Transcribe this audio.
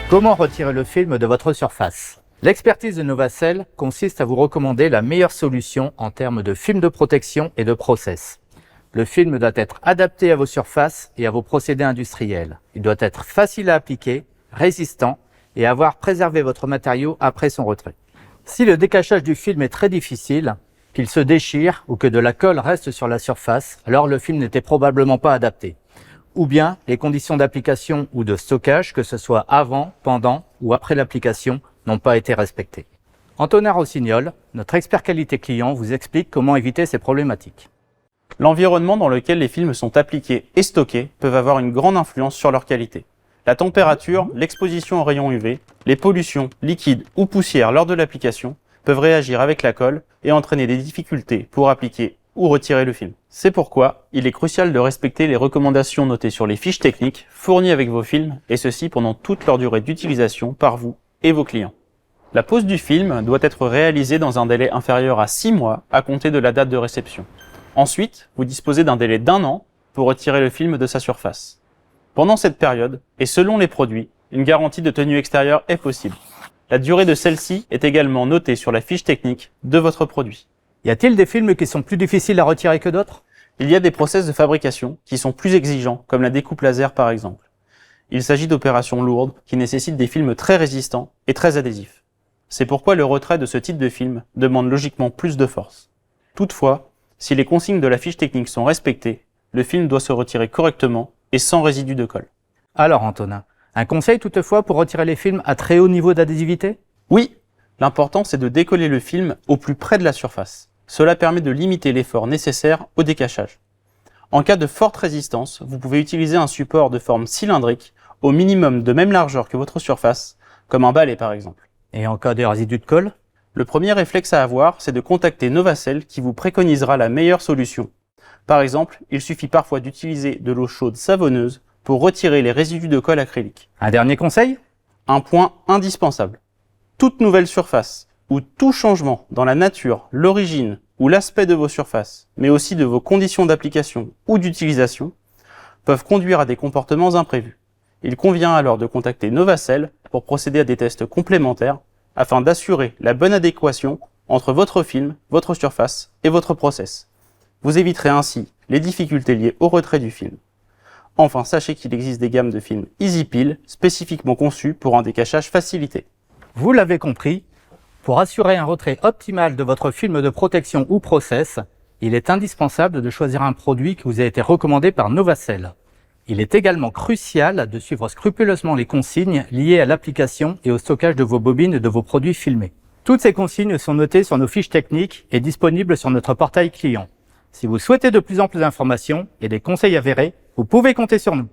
Comment retirer le film de votre surface? L'expertise de Novacell consiste à vous recommander la meilleure solution en termes de film de protection et de process. Le film doit être adapté à vos surfaces et à vos procédés industriels. Il doit être facile à appliquer, résistant et avoir préservé votre matériau après son retrait. Si le décachage du film est très difficile, qu'il se déchire ou que de la colle reste sur la surface, alors le film n'était probablement pas adapté. Ou bien les conditions d'application ou de stockage, que ce soit avant, pendant ou après l'application, n'ont pas été respectées. Antonin Rossignol, notre expert qualité client, vous explique comment éviter ces problématiques. L'environnement dans lequel les films sont appliqués et stockés peuvent avoir une grande influence sur leur qualité. La température, l'exposition aux rayons UV, les pollutions, liquides ou poussières lors de l'application peuvent réagir avec la colle et entraîner des difficultés pour appliquer ou retirer le film. C'est pourquoi il est crucial de respecter les recommandations notées sur les fiches techniques fournies avec vos films, et ceci pendant toute leur durée d'utilisation par vous et vos clients. La pose du film doit être réalisée dans un délai inférieur à 6 mois à compter de la date de réception. Ensuite, vous disposez d'un délai d'1 an pour retirer le film de sa surface. Pendant cette période, et selon les produits, une garantie de tenue extérieure est possible. La durée de celle-ci est également notée sur la fiche technique de votre produit. Y a-t-il des films qui sont plus difficiles à retirer que d'autres? Il y a des process de fabrication qui sont plus exigeants, comme la découpe laser par exemple. Il s'agit d'opérations lourdes qui nécessitent des films très résistants et très adhésifs. C'est pourquoi le retrait de ce type de film demande logiquement plus de force. Toutefois, si les consignes de la fiche technique sont respectées, le film doit se retirer correctement et sans résidus de colle. Alors Antonin, un conseil toutefois pour retirer les films à très haut niveau d'adhésivité? Oui, l'important c'est de décoller le film au plus près de la surface. Cela permet de limiter l'effort nécessaire au décachage. En cas de forte résistance, vous pouvez utiliser un support de forme cylindrique au minimum de même largeur que votre surface, comme un balai par exemple. Et en cas de résidus de colle? Le premier réflexe à avoir, c'est de contacter Novacell qui vous préconisera la meilleure solution. Par exemple, il suffit parfois d'utiliser de l'eau chaude savonneuse pour retirer les résidus de colle acrylique. Un dernier conseil? Un point indispensable. Toute nouvelle surface ou tout changement dans la nature, l'origine ou l'aspect de vos surfaces, mais aussi de vos conditions d'application ou d'utilisation, peuvent conduire à des comportements imprévus. Il convient alors de contacter Novacell pour procéder à des tests complémentaires afin d'assurer la bonne adéquation entre votre film, votre surface et votre process. Vous éviterez ainsi les difficultés liées au retrait du film. Enfin, sachez qu'il existe des gammes de films EasyPeel spécifiquement conçues pour un décachage facilité. Vous l'avez compris, pour assurer un retrait optimal de votre film de protection ou process, il est indispensable de choisir un produit qui vous a été recommandé par Novacell. Il est également crucial de suivre scrupuleusement les consignes liées à l'application et au stockage de vos bobines et de vos produits filmés. Toutes ces consignes sont notées sur nos fiches techniques et disponibles sur notre portail client. Si vous souhaitez de plus en plus d'informations et des conseils avérés, vous pouvez compter sur nous.